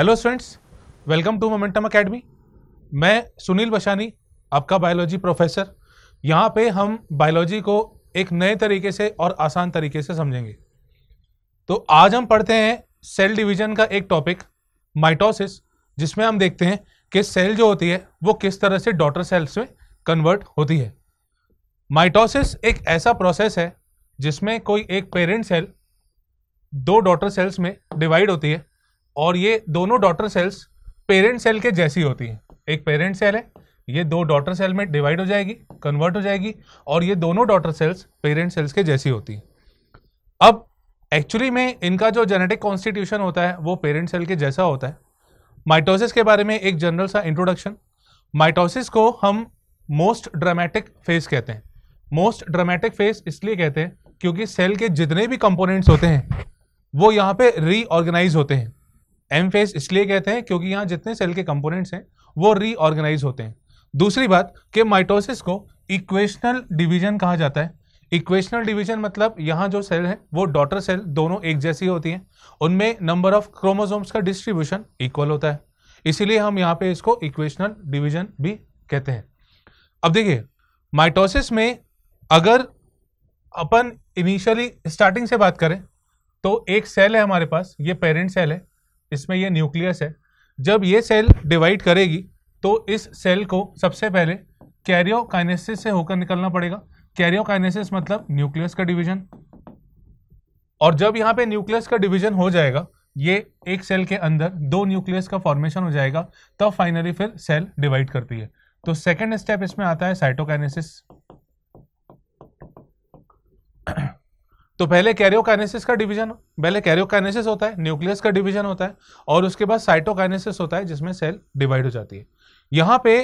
Hello students, welcome to Momentum Academy. मैं सुनील बशानी, आपका biology professor. यहाँ पे हम बायोलॉजी को एक नए तरीके से और आसान तरीके से समझेंगे। तो आज हम पढ़ते हैं सेल डिवीजन का एक टॉपिक माइटोसिस, जिसमें हम देखते हैं कि सेल जो होती है वो किस तरह से डॉटर सेल्स में कन्वर्ट होती है। माइटोसिस एक ऐसा प्रोसेस है जिसमें कोई एक पेरेंट सेल दो डॉटर सेल्स में डिवाइड होती है और ये दोनों डॉटर सेल्स पेरेंट सेल के जैसी होती हैं। एक पेरेंट सेल है, ये दो डॉटर सेल में डिवाइड हो जाएगी, कन्वर्ट हो जाएगी और ये दोनों डॉटर सेल्स पेरेंट सेल्स के जैसी होती हैं। अब एक्चुअली में इनका जो जेनेटिक कॉन्स्टिट्यूशन होता है वो पेरेंट सेल के जैसा होता है। माइटोसिस के बारे में एक जनरल सा इंट्रोडक्शन। माइटोसिस को हम मोस्ट ड्रामेटिक फेज कहते हैं। मोस्ट ड्रामेटिक फेज इसलिए कहते हैं क्योंकि सेल के जितने भी कंपोनेंट्स होते हैं वो यहाँ पे रीऑर्गेनाइज होते हैं। एम फेज इसलिए कहते हैं क्योंकि यहाँ जितने सेल के कंपोनेंट्स हैं वो रीऑर्गेनाइज होते हैं। दूसरी बात कि माइटोसिस को इक्वेशनल डिवीजन कहा जाता है। इक्वेशनल डिवीजन मतलब यहाँ जो सेल है वो डॉटर सेल दोनों एक जैसी होती हैं, उनमें नंबर ऑफ क्रोमोसोम्स का डिस्ट्रीब्यूशन इक्वल होता है, इसीलिए हम यहाँ पे इसको इक्वेशनल डिवीजन भी कहते हैं। अब देखिए, माइटोसिस में अगर अपन इनिशियली स्टार्टिंग से बात करें तो एक सेल है हमारे पास, ये पेरेंट सेल है, इसमें ये न्यूक्लियस है। जब ये सेल डिवाइड करेगी तो इस सेल को सबसे पहले कैरियोकाइनेसिस से होकर निकलना पड़ेगा। कैरियोकाइनेसिस मतलब न्यूक्लियस का डिवीजन। और जब यहाँ पे न्यूक्लियस का डिवीजन हो जाएगा, ये एक सेल के अंदर दो न्यूक्लियस का फॉर्मेशन हो जाएगा, तब फाइनली फिर सेल डिवाइड करती है। तो सेकेंड स्टेप इसमें आता है साइटोकाइनेसिस। तो पहले कैरियोकाइनेसिस का डिवीजन, पहले कैरियोकाइनेसिस होता है, न्यूक्लियस का डिवीजन होता है और उसके बाद साइटोकाइनेसिस होता है जिसमें सेल डिवाइड हो जाती है। यहाँ पे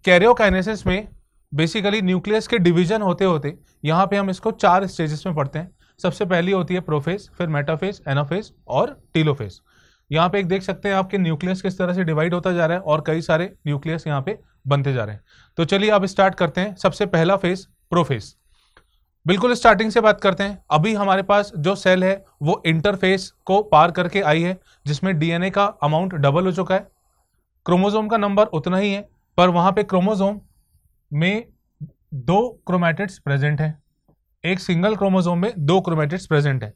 कैरियोकाइनेसिस में बेसिकली न्यूक्लियस के डिवीजन होते होते यहाँ पे हम इसको चार स्टेजेस में पढ़ते हैं। सबसे पहली होती है प्रोफेज, फिर मेटाफेज, एनाफेज और टीलोफेज। यहाँ पे एक देख सकते हैं आपके न्यूक्लियस किस तरह से डिवाइड होता जा रहा है और कई सारे न्यूक्लियस यहाँ पे बनते जा रहे हैं। तो चलिए अब स्टार्ट करते हैं। सबसे पहला फेज प्रोफेज, बिल्कुल स्टार्टिंग से बात करते हैं। अभी हमारे पास जो सेल है वो इंटरफेस को पार करके आई है, जिसमें डीएनए का अमाउंट डबल हो चुका है। क्रोमोसोम का नंबर उतना ही है, पर वहां पे क्रोमोसोम में दो क्रोमैटिड्स प्रेजेंट हैं। एक सिंगल क्रोमोसोम में दो क्रोमैटिड्स प्रेजेंट हैं।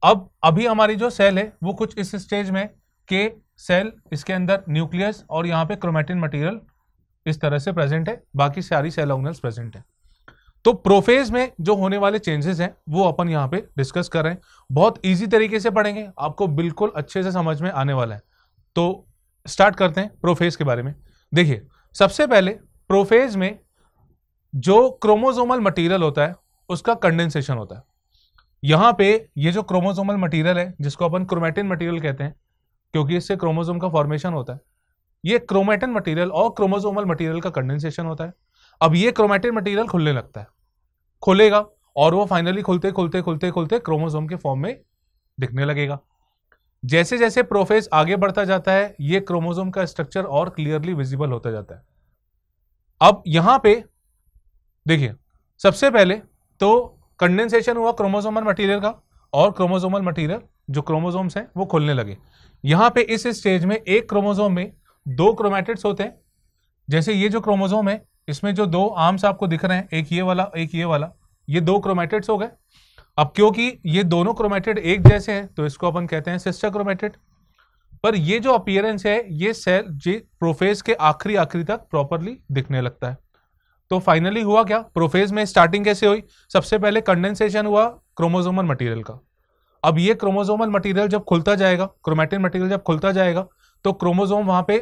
अब अभी हमारी जो सेल है वो कुछ इस स्टेज में के सेल, इसके अंदर न्यूक्लियस और यहाँ पे क्रोमैटिन मटेरियल इस तरह से प्रेजेंट है, बाकी सारी सेल ऑर्गेनेल्स प्रेजेंट है। तो प्रोफेज में जो होने वाले चेंजेस हैं वो अपन यहाँ पे डिस्कस कर रहे हैं। बहुत इजी तरीके से पढ़ेंगे, आपको बिल्कुल अच्छे से समझ में आने वाला है। तो स्टार्ट करते हैं प्रोफेज के बारे में। देखिए, सबसे पहले प्रोफेज में जो क्रोमोसोमल मटेरियल होता है उसका कंडेंसेशन होता है। यहाँ पे ये जो क्रोमोसोमल मटेरियल है, जिसको अपन क्रोमैटिन मटेरियल कहते हैं क्योंकि इससे क्रोमोसोम का फॉर्मेशन होता है, ये क्रोमैटिन मटेरियल और क्रोमोसोमल मटेरियल का कंडेंसेशन होता है। अब ये क्रोमैटिन मटेरियल खुलने लगता है, खुलेगा और वो फाइनली खुलते खुलते खुलते खुलते क्रोमोसोम के फॉर्म में दिखने लगेगा। जैसे जैसे प्रोफेज आगे बढ़ता जाता है ये क्रोमोसोम का स्ट्रक्चर और क्लियरली विजिबल होता जाता है। अब यहां पे देखिए, सबसे पहले तो कंडेंसेशन हुआ क्रोमोसोमल मटेरियल का और क्रोमोसोमल मटेरियल जो क्रोमोसोम्स हैं वो खुलने लगे। यहां पे इस स्टेज में एक क्रोमोसोम में दो क्रोमैटिड्स होते हैं। जैसे ये जो क्रोमोसोम है इसमें जो दो आर्म्स आपको दिख रहे हैं, एक ये वाला एक ये वाला, ये दो क्रोमैटिड्स हो गए। अब क्योंकि ये दोनों क्रोमैटिड एक जैसे हैं तो इसको अपन कहते हैं सिस्टर क्रोमैटिड। पर ये जो अपीयरेंस है ये सेल जे प्रोफेज के आखिरी तक प्रॉपरली दिखने लगता है। तो फाइनली हुआ क्या, प्रोफेज में स्टार्टिंग कैसे हुई? सबसे पहले कंडेंसेशन हुआ क्रोमोसोमल मटेरियल का। अब ये क्रोमोसोमल मटेरियल जब खुलता जाएगा, क्रोमैटिन मटेरियल जब खुलता जाएगा तो क्रोमोसोम वहां पे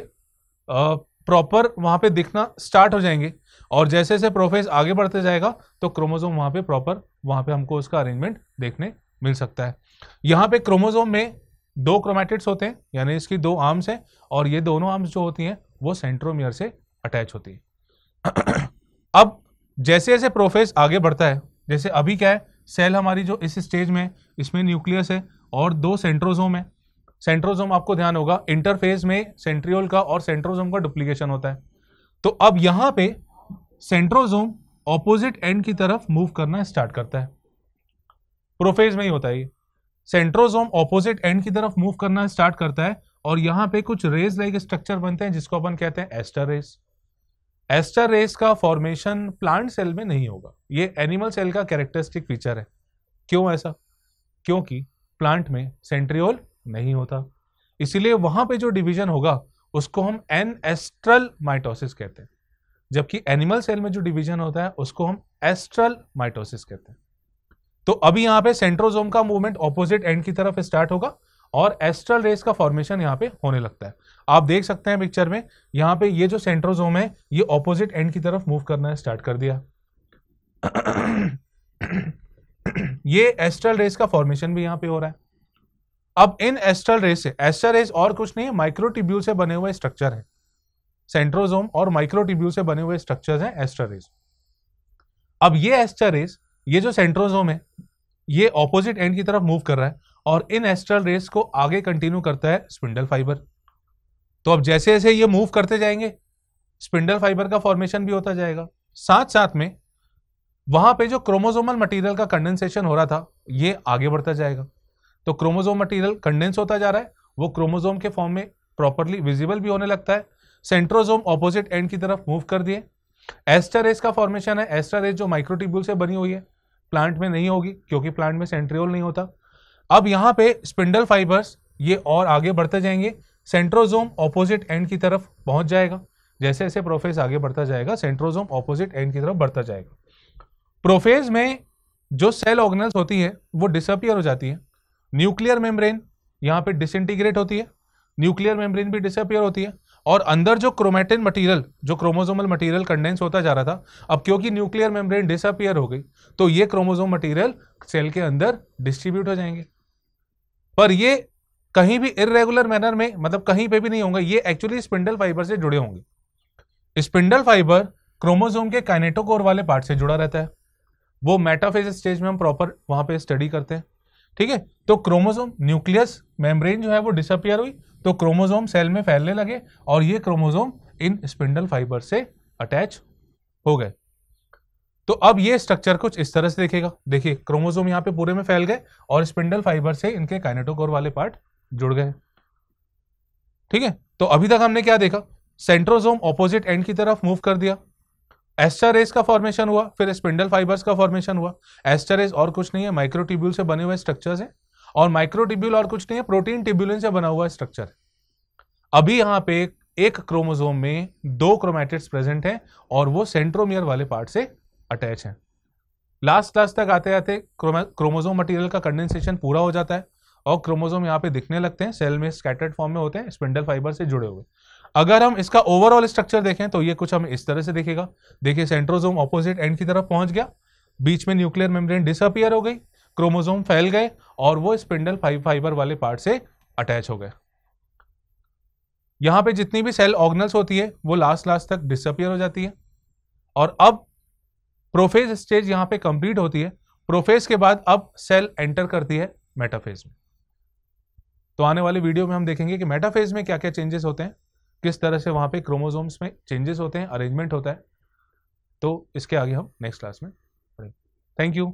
प्रॉपर वहां पे दिखना स्टार्ट हो जाएंगे और जैसे जैसे प्रोफेज आगे बढ़ते जाएगा तो क्रोमोसोम वहां पे प्रॉपर वहां पे हमको उसका अरेंजमेंट देखने मिल सकता है। यहाँ पे क्रोमोसोम में दो क्रोमैटिड्स होते हैं, यानी इसकी दो आर्म्स हैं और ये दोनों आर्म्स जो होती हैं वो सेंट्रोमियर से अटैच होती है। अब जैसे जैसे प्रोफेज आगे बढ़ता है, जैसे अभी क्या है, सेल हमारी जो इस स्टेज में, इसमें न्यूक्लियस है और दो सेंट्रोसोम है। सेंट्रोसोम आपको ध्यान होगा इंटरफेज में सेंट्रियोल का और सेंट्रोसोम का डुप्लीकेशन होता है। तो अब यहां पे सेंट्रोसोम ऑपोजिट एंड की तरफ मूव करना स्टार्ट करता है। प्रोफेज में ही होता है ये। सेंट्रोसोम ऑपोजिट एंड की तरफ मूव करना स्टार्ट करता है और यहाँ पे कुछ रेज लाइक स्ट्रक्चर बनते हैं जिसको अपन कहते हैं एस्टर रेस। एस्टर रेस का फॉर्मेशन प्लांट सेल में नहीं होगा, ये एनिमल सेल का कैरेक्टरिस्टिक फीचर है। क्यों ऐसा? क्योंकि प्लांट में सेंट्रियोल नहीं होता, इसीलिए वहां पे जो डिवीजन होगा उसको हम एनएस्ट्रल माइटोसिस कहते हैं, जबकि एनिमल सेल में जो डिवीजन होता है उसको हम एस्ट्रल माइटोसिस कहते हैं। तो अभी यहां पे सेंट्रोजोम का मूवमेंट ऑपोजिट एंड की तरफ स्टार्ट होगा और एस्ट्रल रेस का फॉर्मेशन यहां पे होने लगता है। आप देख सकते हैं पिक्चर में, यहां पे ये जो सेंट्रोजोम है ये ऑपोजिट एंड की तरफ मूव करना स्टार्ट कर दिया। ये एस्ट्रल रेस का फॉर्मेशन भी यहां पे हो रहा है। अब इन एस्ट्रल रेस से, एस्टर रेस और कुछ नहीं है, माइक्रोट्यूब्यूल से बने हुए स्ट्रक्चर है। सेंट्रोजोम और माइक्रोट्यूब्यूल से बने हुए स्ट्रक्चर्स हैं एस्टर रेस। अब ये एस्टर रेस, ये जो सेंट्रोजोम है ये ऑपोजिट एंड की तरफ मूव कर रहा है और इन एस्ट्रल रेस को आगे कंटिन्यू करता है स्पिंडल फाइबर। तो अब जैसे जैसे ये मूव करते जाएंगे स्पिंडल फाइबर का फॉर्मेशन भी होता जाएगा, साथ साथ में वहां पे जो क्रोमोसोमल मटेरियल का कंडेंसेशन हो रहा था ये आगे बढ़ता जाएगा। तो क्रोमोसोम मटेरियल कंडेंस होता जा रहा है, वो क्रोमोसोम के फॉर्म में प्रॉपर्ली विजिबल भी होने लगता है। सेंट्रोजोम ऑपोजिट एंड की तरफ मूव कर दिए। एस्टर रेस का फॉर्मेशन है, एस्टर रेस जो माइक्रोट्यूब्यूल से बनी हुई है, प्लांट में नहीं होगी क्योंकि प्लांट में सेंट्रियोल नहीं होता। अब यहाँ पे स्पिंडल फाइबर्स ये और आगे बढ़ते जाएंगे, सेंट्रोजोम ऑपोजिट एंड की तरफ पहुंच जाएगा। जैसे जैसे प्रोफेज आगे बढ़ता जाएगा सेंट्रोजोम ऑपोजिट एंड की तरफ बढ़ता जाएगा। प्रोफेज में जो सेल ऑर्गेनल्स होती है वो डिसअपियर हो जाती है। न्यूक्लियर मेम्ब्रेन यहाँ पे डिसइंटीग्रेट होती है, न्यूक्लियर मेम्ब्रेन भी डिसअपियर होती है और अंदर जो क्रोमेटिन मटेरियल, जो क्रोमोसोमल मटेरियल कंडेंस होता जा रहा था, अब क्योंकि न्यूक्लियर मेम्ब्रेन डिसअपियर हो गई तो ये क्रोमोसोम मटेरियल सेल के अंदर डिस्ट्रीब्यूट हो जाएंगे। पर ये कहीं भी इर्रेगुलर मैनर में, मतलब कहीं पे भी नहीं होंगे, ये एक्चुअली स्पिंडल फाइबर से जुड़े होंगे। स्पिंडल फाइबर क्रोमोसोम के काइनेटोकोर वाले पार्ट से जुड़ा रहता है, वो मेटाफेज स्टेज में हम प्रॉपर वहां पे स्टडी करते हैं। ठीक है, तो क्रोमोसोम न्यूक्लियस मेम्ब्रेन जो है वो डिसअपियर हुई तो क्रोमोसोम सेल में फैलने लगे और ये क्रोमोसोम इन स्पिंडल फाइबर से अटैच हो गए। तो अब ये स्ट्रक्चर कुछ इस तरह से दिखेगा। देखिए क्रोमोसोम यहाँ पे पूरे में फैल गए और स्पिंडल फाइबर से इनके काइनेटोकोर वाले पार्ट जुड़ गए। ठीक है, तो अभी तक हमने क्या देखा, सेंट्रोजोम ऑपोजिट एंड की तरफ मूव कर दिया, एस्टर रेस का फॉर्मेशन हुआ, फिर स्पिंडल फाइबर्स का फॉर्मेशन हुआ। एस्टर रेस और कुछ नहीं है, माइक्रोट्यूब्यूल से बने हुए स्ट्रक्चर्स हैं और माइक्रोट्यूब्यूल और कुछ नहीं है, प्रोटीन ट्यूब्यूलिन से बना हुआ स्ट्रक्चर है। अभी यहाँ पे एक क्रोमोसोम में 2 क्रोमैटिड्स प्रेजेंट हैं और वो सेंट्रोमियर वाले पार्ट से अटैच हैं। लास्ट क्लास तक आते आते क्रोमोसोम मटेरियल का कंडेंसेशन पूरा हो जाता है और क्रोमोसोम यहाँ पे दिखने लगते हैं, सेल में स्कैटर्ड फॉर्म में होते हैं, स्पिंडल फाइबर से जुड़े हुए। अगर हम इसका ओवरऑल स्ट्रक्चर देखें तो ये कुछ हमें इस तरह से दिखेगा। देखिए सेंट्रोजोम ऑपोजिट एंड की तरफ पहुंच गया, बीच में न्यूक्लियर मेम्ब्रेन डिसअपियर हो गई, क्रोमोसोम फैल गए और वो स्पिंडल फाइबर वाले पार्ट से अटैच हो गए। यहां पे जितनी भी सेल ऑर्गेनल्स होती है वो लास्ट तक डिसअपियर हो जाती है और अब प्रोफेज स्टेज यहां पे कंप्लीट होती है। प्रोफेज के बाद अब सेल एंटर करती है मेटाफेज में। तो आने वाले वीडियो में हम देखेंगे कि मेटाफेज में क्या क्या चेंजेस होते हैं, किस तरह से वहां पे क्रोमोसोम्स में चेंजेस होते हैं, अरेंजमेंट होता है। तो इसके आगे हम नेक्स्ट क्लास में पढ़ेंगे। Thank you.